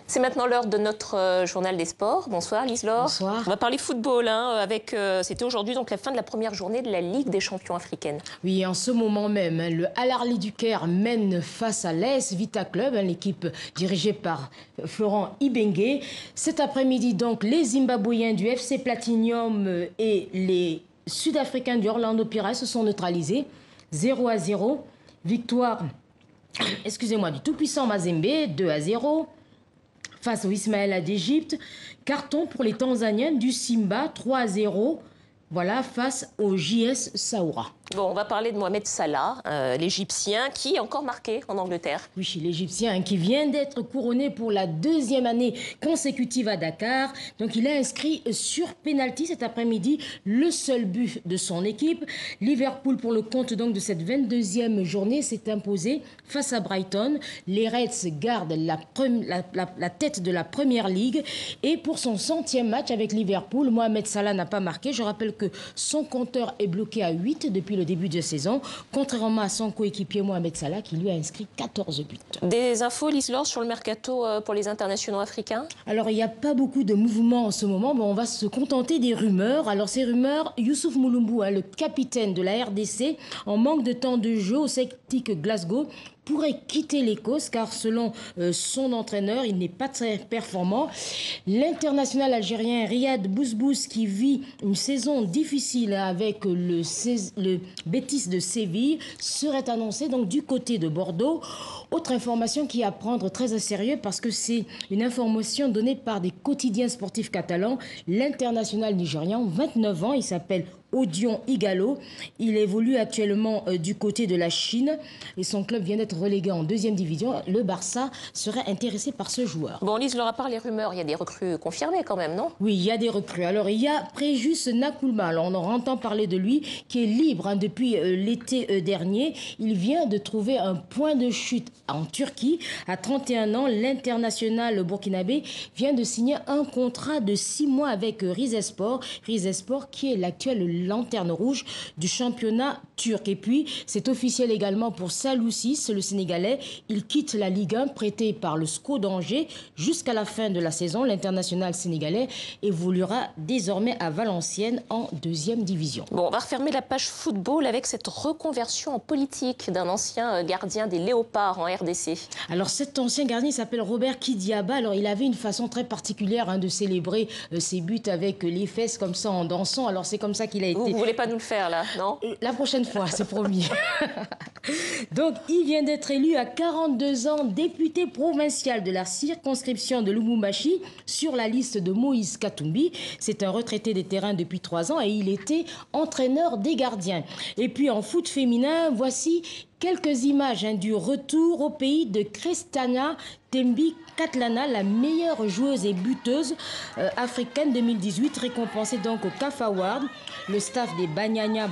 C'est maintenant l'heure de notre journal des sports. Bonsoir Lise-Laure. Bonsoir. On va parler football, c'était aujourd'hui donc la fin de la première journée de la Ligue des champions africaine. Oui, en ce moment même, le Al Ahly du Caire mène face à l'AS Vita Club, l'équipe dirigée par Florent Ibenge. Cet après-midi, donc, les Zimbabwéens du FC Platinum et les Sud-Africains du Orlando Pirates se sont neutralisés. 0-0. Victoire, du tout-puissant Mazembe, 2-0. Face au Ismaïla d'Égypte, carton pour les Tanzaniens du Simba, 3-0. Voilà, face au JS Saoura. Bon, on va parler de Mohamed Salah, l'Égyptien, qui est encore marqué en Angleterre. Oui, l'Égyptien qui vient d'être couronné pour la deuxième année consécutive à Dakar. Donc, il a inscrit sur pénalty cet après-midi le seul but de son équipe. Liverpool, pour le compte donc de cette 22e journée, s'est imposé face à Brighton. Les Reds gardent la tête de la Première Ligue. Et pour son 100e match avec Liverpool, Mohamed Salah n'a pas marqué. Je rappelle que son compteur est bloqué à 8 depuis le début de saison, contrairement à son coéquipier Mohamed Salah qui lui a inscrit 14 buts. Des infos, Lise-Laure, sur le mercato pour les internationaux africains? Alors, il n'y a pas beaucoup de mouvements en ce moment, mais on va se contenter des rumeurs. Alors, ces rumeurs, Youssouf Moulombou, le capitaine de la RDC, en manque de temps de jeu au Celtic Glasgow, pourrait quitter l'Écosse car selon son entraîneur, il n'est pas très performant. L'international algérien Riyad Bouzbouz, qui vit une saison difficile avec le Betis de Séville, serait annoncé donc du côté de Bordeaux. Autre information qui est à prendre très au sérieux parce que c'est une information donnée par des quotidiens sportifs catalans. L'international nigérian, 29 ans, il s'appelle Odion Igalo. Il évolue actuellement du côté de la Chine et son club vient d'être relégué en deuxième division. Le Barça serait intéressé par ce joueur. Bon, Lise-Laure, à part les rumeurs, il y a des recrues confirmées quand même, non? Oui, il y a des recrues. Alors, il y a Préjus Nakoulma. Alors, on entend parler de lui, qui est libre depuis l'été dernier. Il vient de trouver un point de chute en Turquie. À 31 ans, l'international burkinabé vient de signer un contrat de 6 mois avec Rizespor. Rizespor qui est l'actuel lanterne rouge du championnat turc. Et puis, c'est officiel également pour Saloussis, le Sénégalais. Il quitte la Ligue 1, prêté par le SCO d'Angers jusqu'à la fin de la saison. L'international sénégalais évoluera désormais à Valenciennes en deuxième division. Bon, on va refermer la page football avec cette reconversion en politique d'un ancien gardien des Léopards en RDC. Alors, cet ancien gardien s'appelle Robert Kidiaba. Alors, il avait une façon très particulière de célébrer ses buts avec les fesses comme ça en dansant. Alors, c'est comme ça qu'il a été. Vous ne voulez pas nous le faire, là, non? La prochaine fois, c'est promis. Donc, il vient d'être élu à 42 ans député provincial de la circonscription de Lubumbashi sur la liste de Moïse Katumbi. C'est un retraité des terrains depuis 3 ans et il était entraîneur des gardiens. Et puis, en foot féminin, voici quelques images du retour au pays de Christiana Tembi Katlana, la meilleure joueuse et buteuse africaine 2018, récompensée donc au CAF Award. Le staff des Banyanya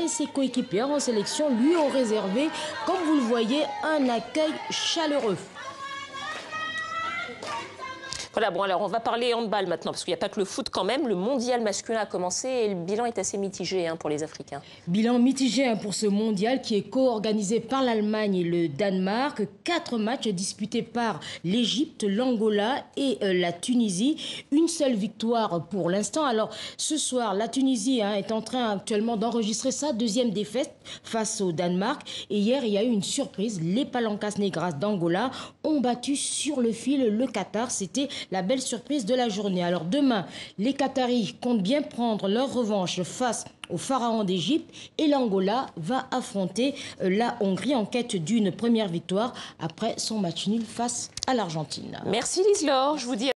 et ses coéquipiers en sélection lui ont réservé, comme vous le voyez, un accueil chaleureux. Voilà, bon, alors on va parler handball maintenant, parce qu'il n'y a pas que le foot quand même. Le mondial masculin a commencé et le bilan est assez mitigé pour les Africains. Bilan mitigé pour ce mondial qui est co-organisé par l'Allemagne et le Danemark. 4 matchs disputés par l'Égypte, l'Angola et la Tunisie. Une seule victoire pour l'instant. Alors ce soir, la Tunisie est en train actuellement d'enregistrer sa deuxième défaite face au Danemark. Et hier, il y a eu une surprise. Les Palancas Negras d'Angola ont battu sur le fil le Qatar. C'était la belle surprise de la journée. Alors demain, les Qataris comptent bien prendre leur revanche face au pharaon d'Égypte et l'Angola va affronter la Hongrie en quête d'une première victoire après son match nul face à l'Argentine. Merci Lise-Laure, je vous dis